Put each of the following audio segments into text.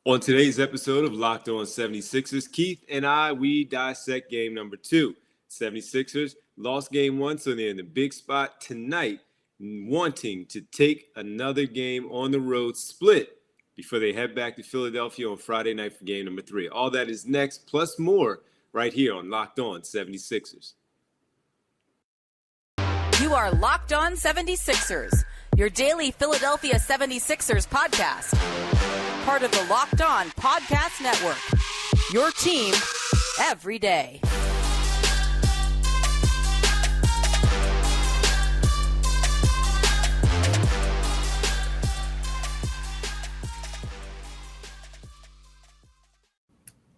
On today's episode of Locked On 76ers, Keith and we dissect game number 2. 76ers lost game 1, so they're in the big spot tonight, wanting to take another game on the road split before they head back to Philadelphia on Friday night for game number 3. All that is next, plus more, right here on Locked On 76ers. You are Locked On 76ers, your daily Philadelphia 76ers podcast. Part of the Locked On Podcast Network, your team every day.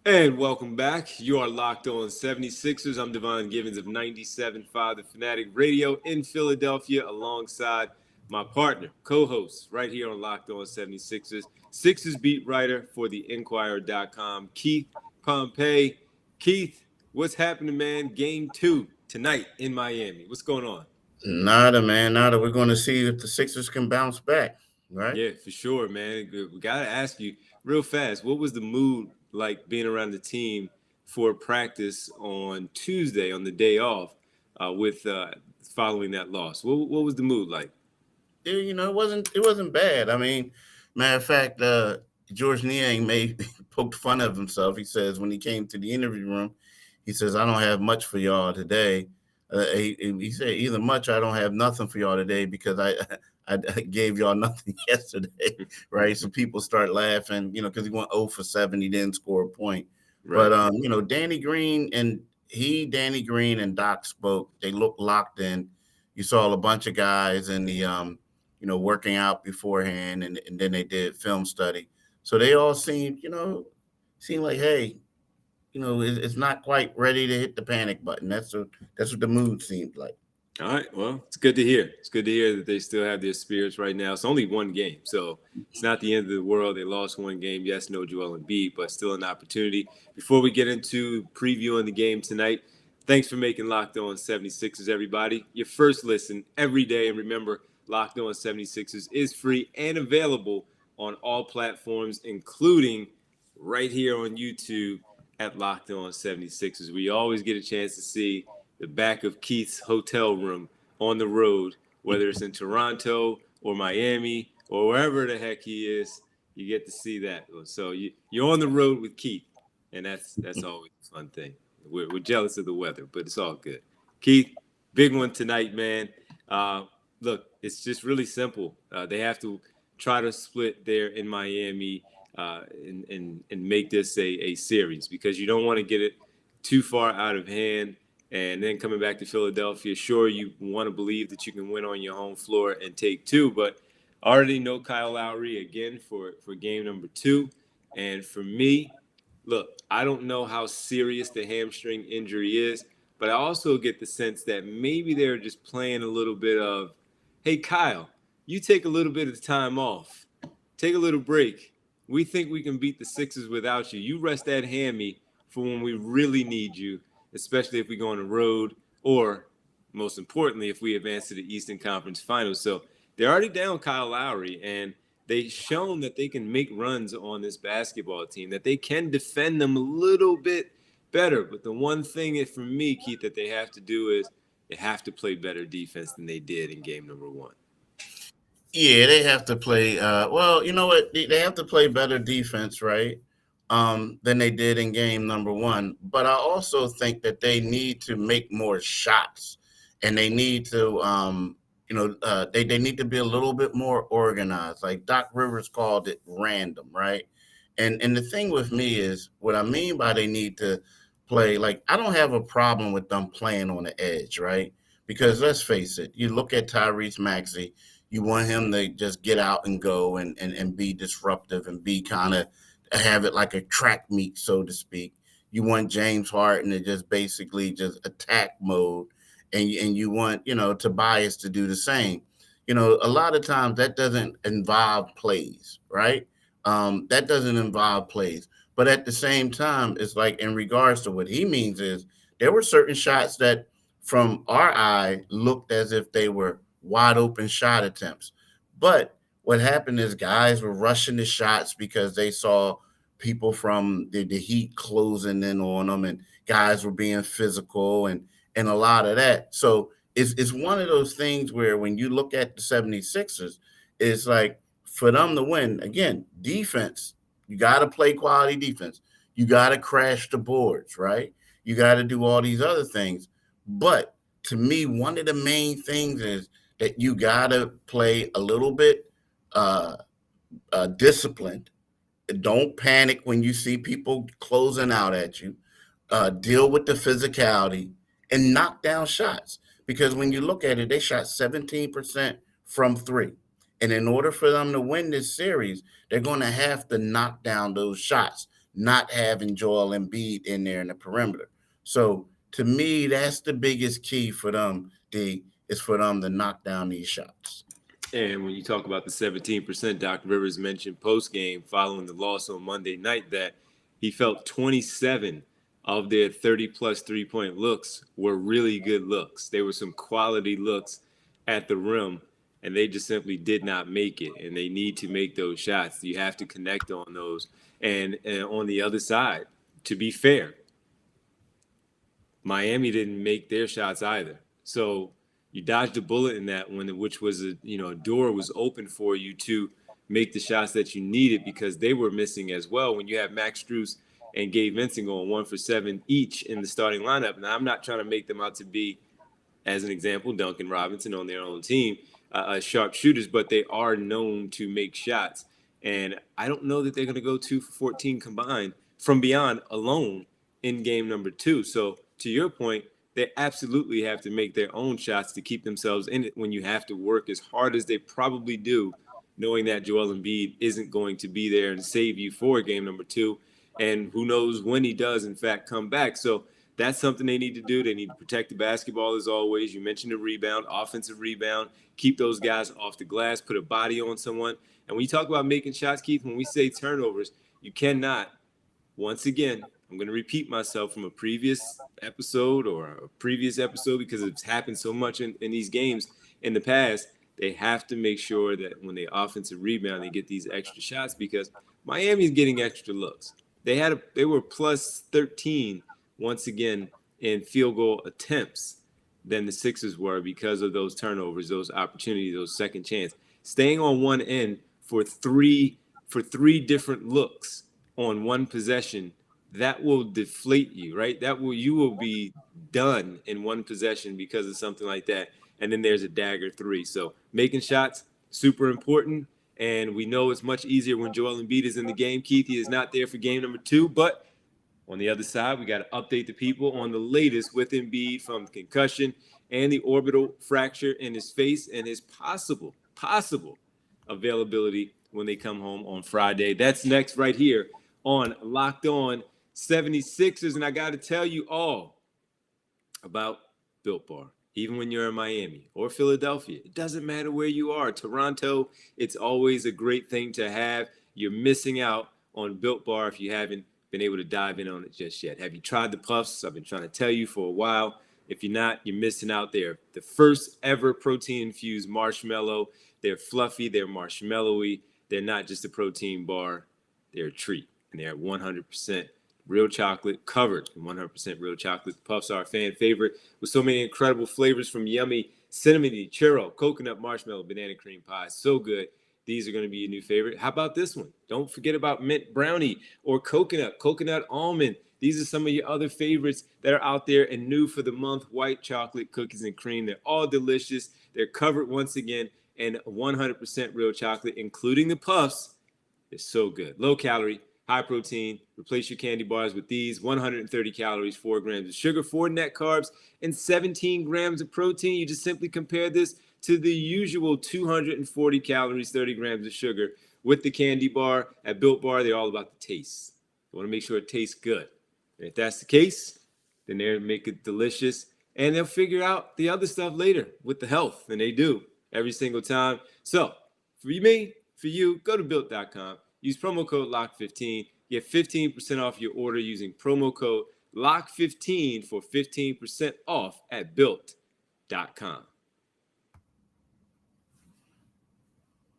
And welcome back. You are Locked On 76ers. I'm Devon Givens of 97.5 The Fanatic Radio in Philadelphia, alongside my partner, co-host, right here on Locked On 76ers, Sixers beat writer for the Inquirer.com, Keith Pompey. Keith, what's happening, man? Game 2 tonight in Miami. What's going on? Nada, man. Nada. We're going to see if the Sixers can bounce back, right? Yeah, for sure, man. We got to ask you real fast, what was the mood like being around the team for practice on Tuesday, on the day off, with following that loss? What was the mood like? Yeah, it wasn't bad. I mean, matter of fact, George Niang poked fun of himself. He says when he came to the interview room, he says, "I don't have much for y'all today." He said, "Either much, or I don't have nothing for y'all today because I gave y'all nothing yesterday," right? So people start laughing, because he went 0 for 7. He didn't score a point. Right. But Danny Green and Doc spoke. They looked locked in. You saw a bunch of guys in the working out beforehand, and then they did film study. So they all seemed like, hey, it's not quite ready to hit the panic button. That's what the mood seemed like. All right. Well, it's good to hear. It's good to hear that they still have their spirits right now. It's only one game, so it's not the end of the world. They lost one game. Yes, no Joel Embiid, but still an opportunity. Before we get into previewing the game tonight, thanks for making Locked On 76ers, everybody. Your first listen every day. And remember, Locked On 76ers is free and available on all platforms, including right here on YouTube at Locked On 76ers. We always get a chance to see the back of Keith's hotel room on the road, whether it's in Toronto or Miami or wherever the heck he is. You get to see that. So you're on the road with Keith, and that's always a fun thing. We're jealous of the weather, but it's all good. Keith, big one tonight, man. Look, it's just really simple. They have to try to split there in Miami and make this a series, because you don't want to get it too far out of hand. And then coming back to Philadelphia, sure, you want to believe that you can win on your home floor and take 2, but I already know Kyle Lowry again for game number 2. And for me, look, I don't know how serious the hamstring injury is, but I also get the sense that maybe they're just playing a little bit of, hey, Kyle, you take a little bit of time off. Take a little break. We think we can beat the Sixers without you. You rest that hammy for when we really need you, especially if we go on the road, or most importantly, if we advance to the Eastern Conference Finals. So they're already down Kyle Lowry, and they've shown that they can make runs on this basketball team, that they can defend them a little bit better. But the one thing for me, Keith, that they have to do is they have to play better defense than they did in game number 1. Yeah, they have to play. Well, you know what? They have to play better defense, right? Than they did in game number 1. But I also think that they need to make more shots, and they need to, they need to be a little bit more organized. Like Doc Rivers called it random, right? And the thing with me is, what I mean by they need to play, like, I don't have a problem with them playing on the edge, right? Because let's face it, you look at Tyrese Maxey, you want him to just get out and go and be disruptive and be kind of have it like a track meet, so to speak. You want James Harden to just basically just attack mode, and you want, Tobias to do the same. A lot of times that doesn't involve plays, right? That doesn't involve plays. But at the same time, it's like, in regards to what he means is, there were certain shots that from our eye looked as if they were wide open shot attempts. But what happened is guys were rushing the shots because they saw people from the Heat closing in on them, and guys were being physical and a lot of that. So it's one of those things where when you look at the 76ers, it's like for them to win, again, defense, you got to play quality defense. You got to crash the boards, right? You got to do all these other things. But to me, one of the main things is that you got to play a little bit disciplined. Don't panic when you see people closing out at you. Deal with the physicality and knock down shots. Because when you look at it, they shot 17% from three. And in order for them to win this series, they're going to have to knock down those shots, not having Joel Embiid in there in the perimeter. So to me, that's the biggest key for them, is for them to knock down these shots. And when you talk about the 17%, Doc Rivers mentioned post-game following the loss on Monday night that he felt 27 of their 30-plus three-point looks were really good looks. They were some quality looks at the rim, and they just simply did not make it, and they need to make those shots. You have to connect on those. And on the other side, to be fair, Miami didn't make their shots either. So you dodged a bullet in that one, which was a door was open for you to make the shots that you needed because they were missing as well. When you have Max Strus and Gabe Vincent going 1 for 7 each in the starting lineup. Now, I'm not trying to make them out to be, as an example, Duncan Robinson on their own team, sharp shooters, but they are known to make shots. And I don't know that they're going to go 2 for 14 combined from beyond alone in game number 2. So to your point, they absolutely have to make their own shots to keep themselves in it when you have to work as hard as they probably do, knowing that Joel Embiid isn't going to be there and save you for game number 2. And who knows when he does, in fact, come back. So that's something they need to do. They need to protect the basketball as always. You mentioned the rebound, offensive rebound, keep those guys off the glass, put a body on someone. And when you talk about making shots, Keith, when we say turnovers, you cannot, once again, I'm going to repeat myself from a previous episode because it's happened so much in these games in the past. They have to make sure that when they offensive rebound, they get these extra shots because Miami's getting extra looks. They were plus 13 once again in field goal attempts than the Sixers were because of those turnovers, those opportunities, those second chance. Staying on one end for three different looks on one possession, that will deflate you, right? You will be done in one possession because of something like that. And then there's a dagger 3. So making shots, super important. And we know it's much easier when Joel Embiid is in the game. Keith, he is not there for game number 2. But on the other side, we got to update the people on the latest with Embiid from concussion and the orbital fracture in his face and his possible availability when they come home on Friday. That's next right here on Locked On 76ers. And I got to tell you all about Built Bar. Even when you're in Miami or Philadelphia, it doesn't matter where you are. Toronto, it's always a great thing to have. You're missing out on Built Bar if you haven't been able to dive in on it just yet. Have you tried the puffs? I've been trying to tell you for a while. If you're not, you're missing out there. The first ever protein-infused marshmallow. They're fluffy. They're marshmallowy. They're not just a protein bar. They're a treat. And they're 100% real chocolate, covered in 100% real chocolate. The puffs are a fan favorite with so many incredible flavors from yummy cinnamony, churro, coconut, marshmallow, banana cream pie. So good. These are going to be your new favorite. How about this one? Don't forget about mint brownie or coconut almond. These are some of your other favorites that are out there and new for the month. White chocolate, cookies and cream. They're all delicious. They're covered once again in 100% real chocolate, including the puffs. They're so good. Low calorie, high protein. Replace your candy bars with these. 130 calories, 4 grams of sugar, 4 net carbs, and 17 grams of protein. You just simply compare this to the usual 240 calories, 30 grams of sugar with the candy bar. At Built Bar, they're all about the taste. You want to make sure it tastes good. And if that's the case, then they'll make it delicious. And they'll figure out the other stuff later with the health. And they do every single time. So for me, for you, go to Built.com. Use promo code LOCK15. Get 15% off your order using promo code LOCK15 for 15% off at Built.com.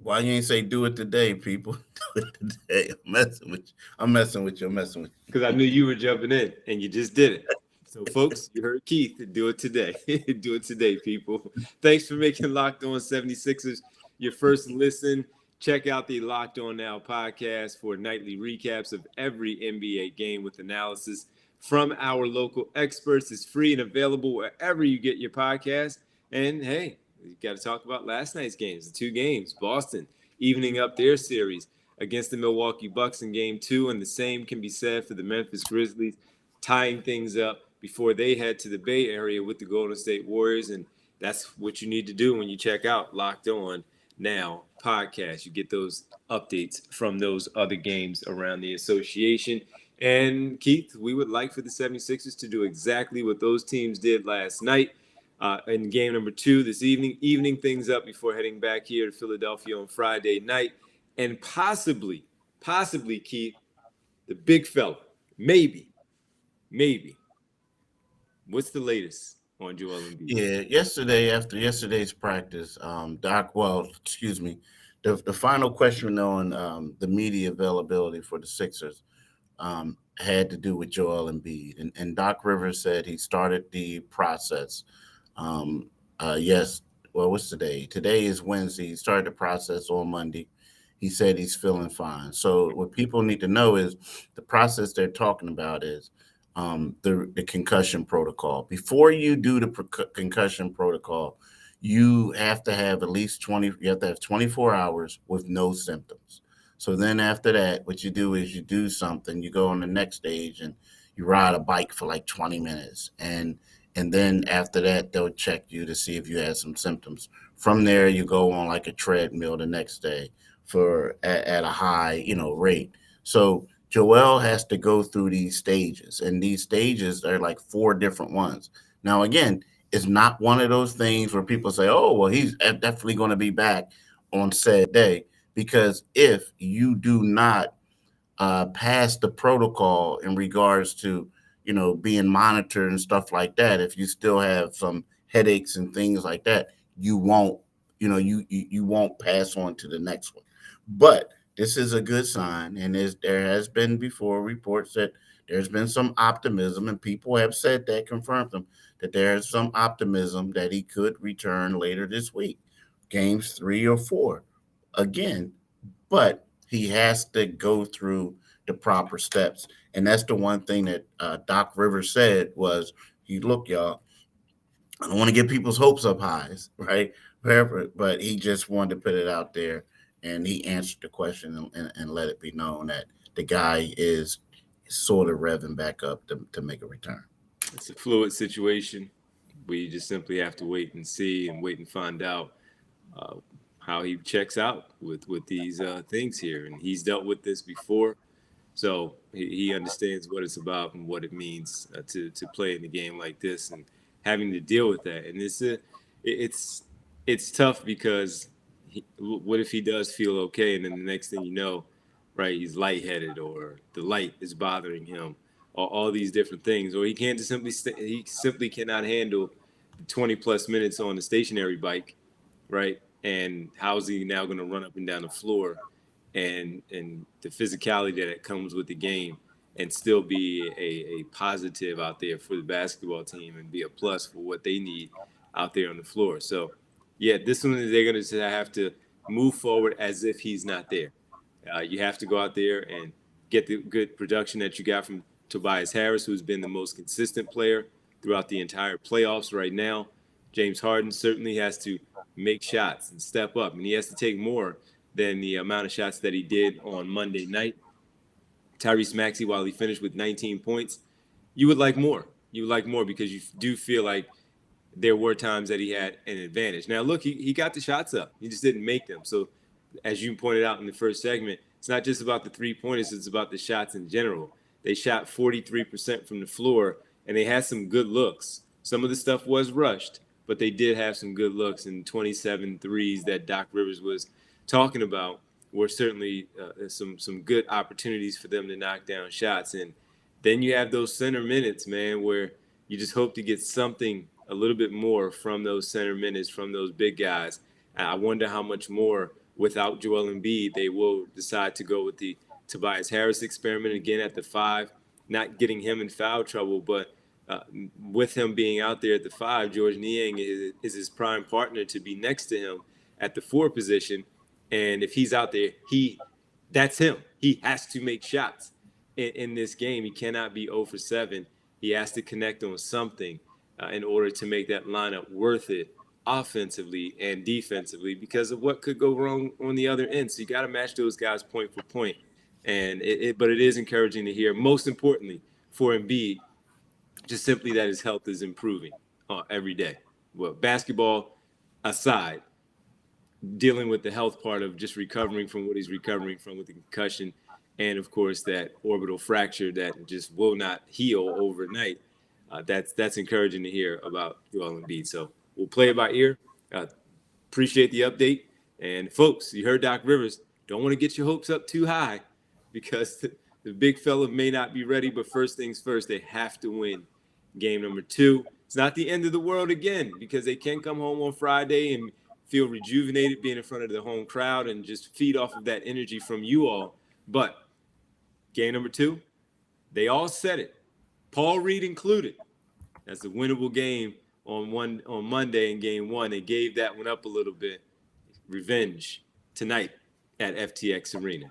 Why you ain't say do it today, people? Do it today. I'm messing with you. I'm messing with you. I'm messing with Because I knew you were jumping in, and you just did it. So, folks, you heard Keith. Do it today. Do it today, people. Thanks for making Locked On 76ers your first listen. Check out the Locked On Now podcast for nightly recaps of every NBA game with analysis from our local experts. It's free and available wherever you get your podcast. And hey, you got to talk about last night's games, the two games. Boston evening up their series against the Milwaukee Bucks in game 2, and the same can be said for the Memphis Grizzlies, tying things up before they head to the Bay Area with the Golden State Warriors. And that's what you need to do when you check out Locked On Now podcast. You get those updates from those other games around the association. And Keith, we would like for the 76ers to do exactly what those teams did last night in game number 2 this evening things up before heading back here to Philadelphia on Friday night. And possibly, Keith, the big fella, maybe. What's the latest on Joel Embiid? Yeah, yesterday after yesterday's practice, excuse me, the final question on the media availability for the Sixers had to do with Joel Embiid, and Doc Rivers said he started the process. Yes, well, what's today? Today is Wednesday. He started the process on Monday. He said he's feeling fine. So what people need to know is the process they're talking about is the concussion protocol. Before you do the concussion protocol, you have to have at least 20. You have to have 24 hours with no symptoms. So then after that, what you do is you do something. You go on the next stage and you ride a bike for like 20 minutes, and then after that, they'll check you to see if you have some symptoms. From there, you go on like a treadmill the next day for at a high, rate. So Joel has to go through these stages, and these stages are like 4 different ones. Now, again, it's not one of those things where people say, "Oh, well, he's definitely going to be back on said day," because if you do not pass the protocol in regards to being monitored and stuff like that, if you still have some headaches and things like that, you won't you won't pass on to the next one. But this is a good sign, and there has been before reports that there's been some optimism, and people have said that, confirmed them, that there's some optimism that he could return later this week, games 3 or 4 again. But he has to go through the proper steps. And that's the one thing that Doc Rivers said was, look, y'all, I don't want to get people's hopes up highs, right? But he just wanted to put it out there, and he answered the question and let it be known that the guy is sort of revving back up to make a return. It's a fluid situation. We just simply have to wait and see and wait and find out how he checks out with these things here. And he's dealt with this before, so he understands what it's about and what it means to play in a game like this and having to deal with that. And it's tough because what if he does feel okay, and then the next thing you know, right, he's lightheaded or the light is bothering him, or all these different things, or he can't just he simply cannot handle 20 plus minutes on the stationary bike, right? And how's he now going to run up and down the floor and the physicality that comes with the game and still be a positive out there for the basketball team and be a plus for what they need out there on the floor. So, yeah, this one they're going to have to move forward as if he's not there. You have to go out there and get the good production that you got from Tobias Harris, who's been the most consistent player throughout the entire playoffs right now. James Harden certainly has to make shots and step up, and he has to take more than the amount of shots that he did on Monday night. Tyrese Maxey, while he finished with 19 points, you would like more. You would like more because you do feel like there were times that he had an advantage. Now, look, he got the shots up. He just didn't make them. So, as you pointed out in the first segment, it's not just about the three-pointers. It's about the shots in general. They shot 43% from the floor, and they had some good looks. Some of the stuff was rushed, but they did have some good looks, and 27 threes that Doc Rivers was talking about were certainly some good opportunities for them to knock down shots. And then you have those center minutes, man, where you just hope to get something a little bit more from those center minutes, from those big guys. I wonder how much more without Joel Embiid, they will decide to go with the Tobias Harris experiment again at the 5, not getting him in foul trouble, but with him being out there at the 5, George Niang is his prime partner to be next to him at the 4 position. And if he's out there, that's him. He has to make shots in this game. He cannot be 0 for 7. He has to connect on something in order to make that lineup worth it offensively and defensively because of what could go wrong on the other end. So you got to match those guys point for point. And but it is encouraging to hear, most importantly for Embiid, just simply that his health is improving every day. Well, basketball aside, dealing with the health part of just recovering from what he's recovering from with the concussion, and of course that orbital fracture that just will not heal overnight. That's encouraging to hear about Joel Embiid. So we'll play it by ear. Appreciate the update. And folks, you heard Doc Rivers. Don't want to get your hopes up too high because the big fella may not be ready. But first things first, they have to win game number 2. It's not the end of the world again because they can come home on Friday and feel rejuvenated being in front of the home crowd and just feed off of that energy from you all. But game number 2, they all said it, Paul Reed included. That's a winnable game on Monday in game 1. They gave that one up a little bit. Revenge tonight at FTX Arena.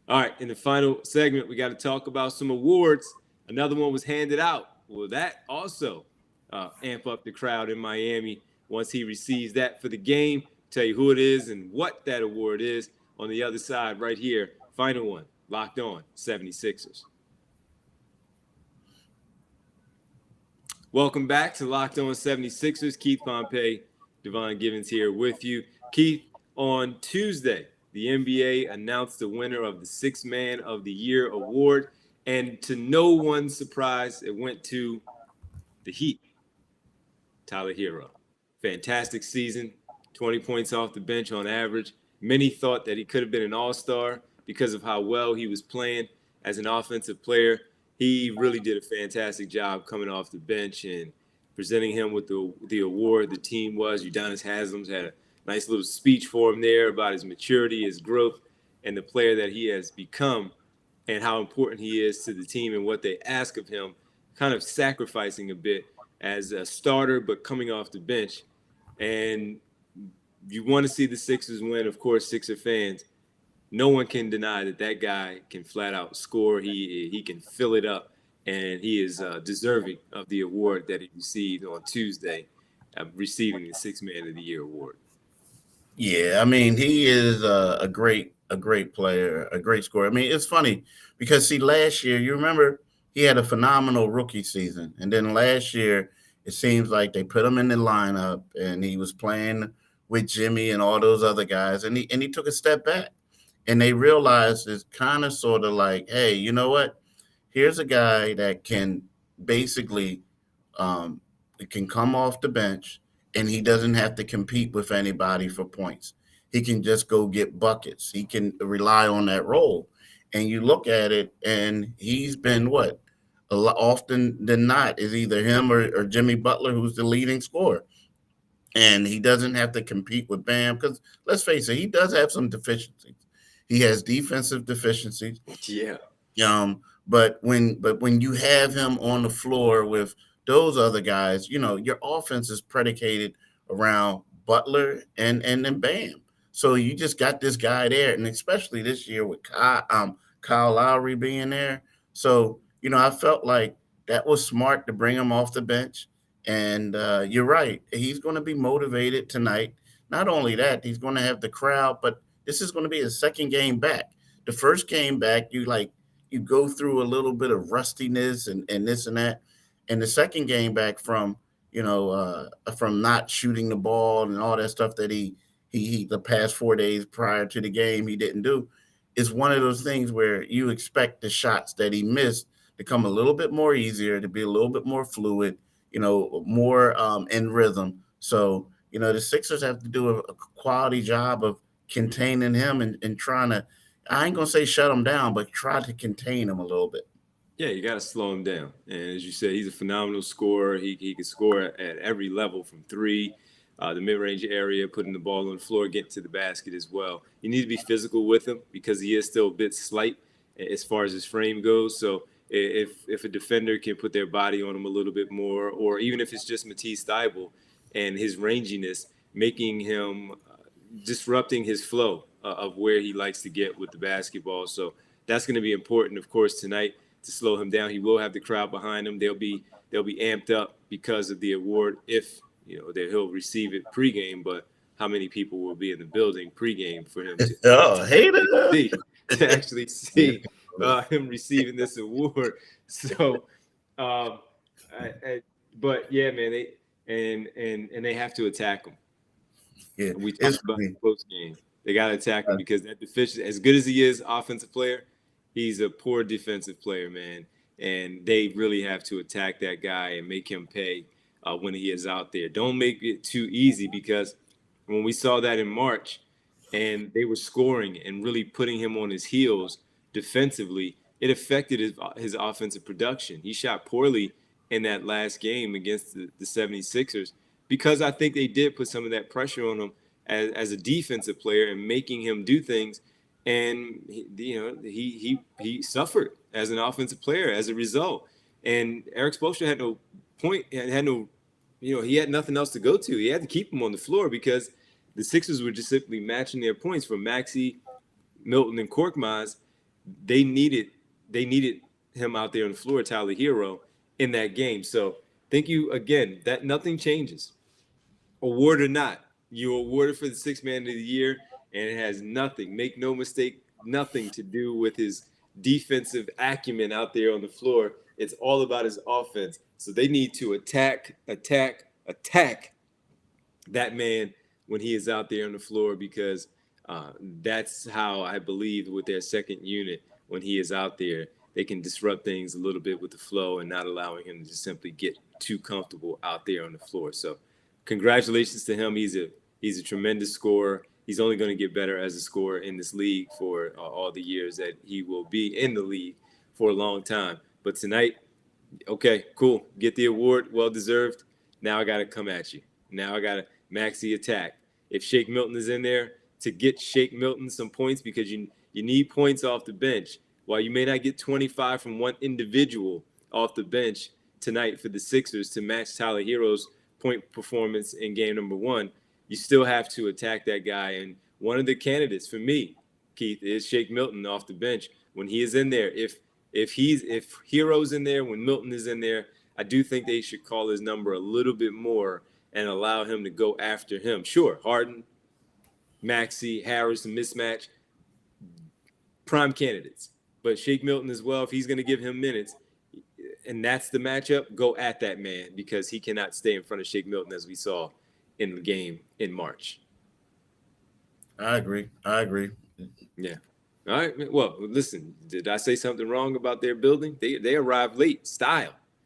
All right, in the final segment, we got to talk about some awards. Another one was handed out. Well, that also amp up the crowd in Miami once he receives that for the game. Tell you who it is and what that award is on the other side right here. Final one, Locked On 76ers. Welcome back to Locked On 76ers. Keith Pompey, Devon Givens here with you. Keith, on Tuesday, the NBA announced the winner of the Sixth Man of the Year award. And to no one's surprise, it went to the Heat. Tyler Herro. Fantastic season, 20 points off the bench on average. Many thought that he could have been an all-star because of how well he was playing as an offensive player. He really did a fantastic job coming off the bench and presenting him with the award. The team Udonis Haslam's had a nice little speech for him there about his maturity, his growth, and the player that he has become and how important he is to the team and what they ask of him, kind of sacrificing a bit as a starter but coming off the bench. And you want to see the Sixers win, of course, Sixer fans. No one can deny that guy can flat out score. He can fill it up, and he is deserving of the award that he received on Tuesday, receiving the Sixth Man of the Year award. Yeah, I mean, he is a great player, a great scorer. I mean, it's funny because, see, last year, you remember he had a phenomenal rookie season. And then last year, it seems like they put him in the lineup and he was playing with Jimmy and all those other guys. And he took a step back. And they realized it's kind of sort of like, hey, you know what? Here's a guy that can basically can come off the bench and he doesn't have to compete with anybody for points. He can just go get buckets. He can rely on that role. And you look at it, and he's been what? A lot, often than not, is either him or Jimmy Butler, who's the leading scorer. And he doesn't have to compete with Bam because, let's face it, he does have some deficiencies. He has defensive deficiencies. Yeah. But when you have him on the floor with those other guys, you know, your offense is predicated around Butler and then Bam. So you just got this guy there, and especially this year with Kyle Lowry being there. So, you know, I felt like that was smart to bring him off the bench. And you're right. He's going to be motivated tonight. Not only that, he's going to have the crowd, but this is going to be his second game back. The first game back, you go through a little bit of rustiness and this and that. And the second game back from not shooting the ball and all that stuff that he the past 4 days prior to the game he didn't do, is one of those things where you expect the shots that he missed to come a little bit more easier, to be a little bit more fluid, you know, more in rhythm. So, you know, the Sixers have to do a quality job of containing him and trying to, I ain't going to say shut him down, but try to contain him a little bit. Yeah, you got to slow him down. And as you said, he's a phenomenal scorer. He can score at every level from three. the mid-range area, putting the ball on the floor, getting to the basket as well. You need to be physical with him because he is still a bit slight as far as his frame goes. So if a defender can put their body on him a little bit more, or even if it's just Matisse Thybulle and his ranginess, making him disrupting his flow of where he likes to get with the basketball. So that's going to be important, of course, tonight to slow him down. He will have the crowd behind him. They'll be amped up because of the award if that he'll receive it pregame. But how many people will be in the building pregame for him to actually see him receiving this award? So, but yeah, man, they have to attack him. Yeah, we talked about the close game. They got to attack him because that deficient, as good as he is, offensive player, he's a poor defensive player, man. And they really have to attack that guy and make him pay when he is out there. Don't make it too easy, because when we saw that in March and they were scoring and really putting him on his heels defensively, it affected his offensive production. He shot poorly in that last game against the 76ers because I think they did put some of that pressure on him as a defensive player and making him do things. And he suffered as an offensive player as a result. And Eric Spoelstra had no point, he had nothing else to go to. He had to keep him on the floor because the Sixers were just simply matching their points from Maxey, Milton, and Korkmaz. They needed him out there on the floor, Tyler Herro, in that game. So thank you again. That nothing changes, award or not. You're awarded for the Sixth Man of the Year, and it has nothing, make no mistake, nothing to do with his defensive acumen out there on the floor. It's all about his offense. So they need to attack that man when he is out there on the floor, because that's how I believe with their second unit, when he is out there, they can disrupt things a little bit with the flow and not allowing him to just simply get too comfortable out there on the floor. So congratulations to him. He's a tremendous scorer. He's only going to get better as a scorer in this league for all the years that he will be in the league for a long time. But tonight, okay, cool. Get the award, well-deserved. Now I got to come at you. Now I got to Maxey attack. If Shake Milton is in there, to get Shake Milton some points, because you need points off the bench. While you may not get 25 from one individual off the bench tonight for the Sixers to match Tyler Herro's point performance in game number one, you still have to attack that guy. And one of the candidates for me, Keith, is Shake Milton off the bench. When he is in there, if Herro's in there, when Milton is in there, I do think they should call his number a little bit more and allow him to go after him. Sure, Harden, Maxey, Harris, a mismatch, prime candidates. But Shake Milton as well, if he's going to give him minutes, and that's the matchup, go at that man, because he cannot stay in front of Shake Milton as we saw in the game in March. I agree. Yeah. All right. Well, listen, did I say something wrong about their building? They arrived late,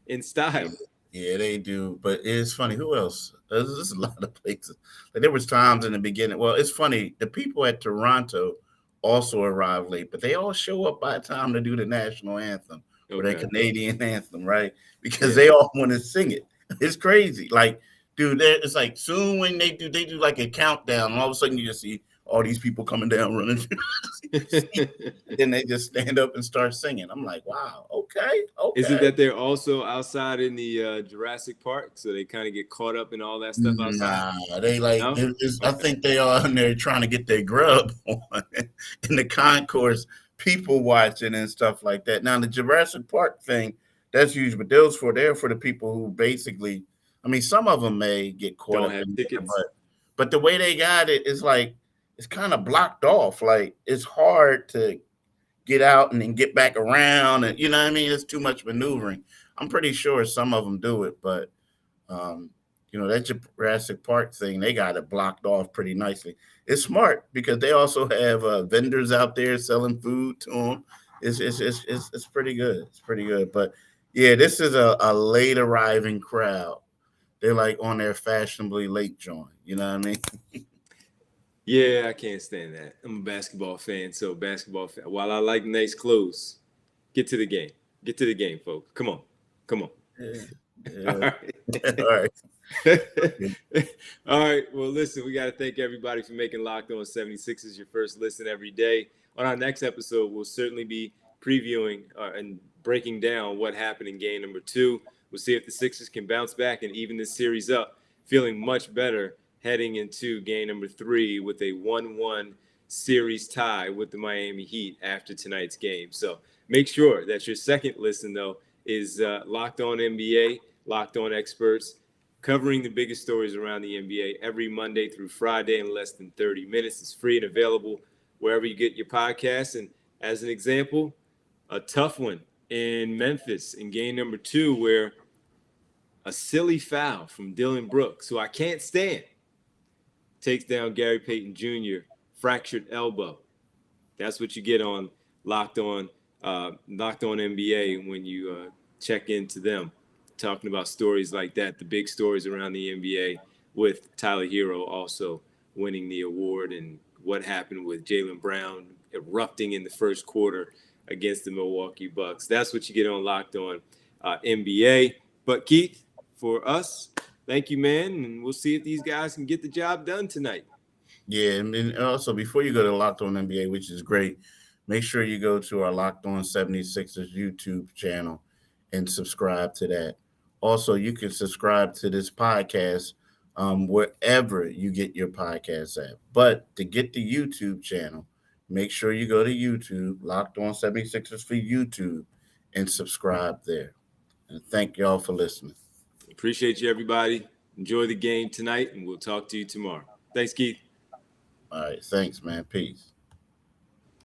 in style. Yeah, they do. But it's funny. Who else? There's a lot of places. Like, there was times in the beginning. Well, it's funny. The people at Toronto also arrived late, but they all show up by time to do the national anthem or the Canadian anthem, right? Because they all want to sing it. It's crazy. Like, dude, it's like soon when they do like a countdown, and all of a sudden you just see all these people coming down running. Then they just stand up and start singing. I'm like, wow, okay. Is it that they're also outside in the Jurassic Park, so they kind of get caught up in all that stuff outside? Nah, they like. No? I think they are in there trying to get their grub on in the concourse, people watching and stuff like that. Now the Jurassic Park thing, that's huge, but they're for the people who basically. I mean, some of them may get caught up in tickets, but the way they got it is like it's kind of blocked off. Like it's hard to get out and then get back around, and you know what I mean. It's too much maneuvering. I'm pretty sure some of them do it, but that Jurassic Park thing, they got it blocked off pretty nicely. It's smart because they also have vendors out there selling food to them. It's pretty good. It's pretty good, but yeah, this is a late arriving crowd. They're like on their fashionably late joint. You know what I mean? Yeah, I can't stand that. I'm a basketball fan, while I like nice clothes, get to the game. Get to the game, folks. Come on. Yeah. All Yeah. right. All right. All right. Well, listen, we got to thank everybody for making Locked On 76ers your first listen every day. On our next episode, we'll certainly be previewing and breaking down what happened in game number 2. We'll see if the Sixers can bounce back and even this series up, feeling much better heading into game number 3 with a 1-1 series tie with the Miami Heat after tonight's game. So make sure that your second listen, though, is Locked On NBA, Locked On Experts, covering the biggest stories around the NBA every Monday through Friday in less than 30 minutes. It's free and available wherever you get your podcasts. And as an example, a tough one in Memphis in game number 2 where a silly foul from Dylan Brooks, who I can't stand, takes down Gary Payton Jr., fractured elbow. That's what you get on Locked On NBA when you check into them, talking about stories like that, the big stories around the NBA, with Tyler Herro also winning the award and what happened with Jaylen Brown erupting in the first quarter against the Milwaukee Bucks. That's what you get on Locked On NBA. But Keith, for us, thank you, man, and we'll see if these guys can get the job done tonight. Yeah, and also before you go to Locked On NBA, which is great, make sure you go to our Locked On 76ers YouTube channel and subscribe to that. Also, you can subscribe to this podcast wherever you get your podcasts at. But to get the YouTube channel, make sure you go to YouTube, Locked On 76ers for YouTube, and subscribe there. And thank y'all for listening. Appreciate you, everybody. Enjoy the game tonight, and we'll talk to you tomorrow. Thanks, Keith. All right. Thanks, man. Peace.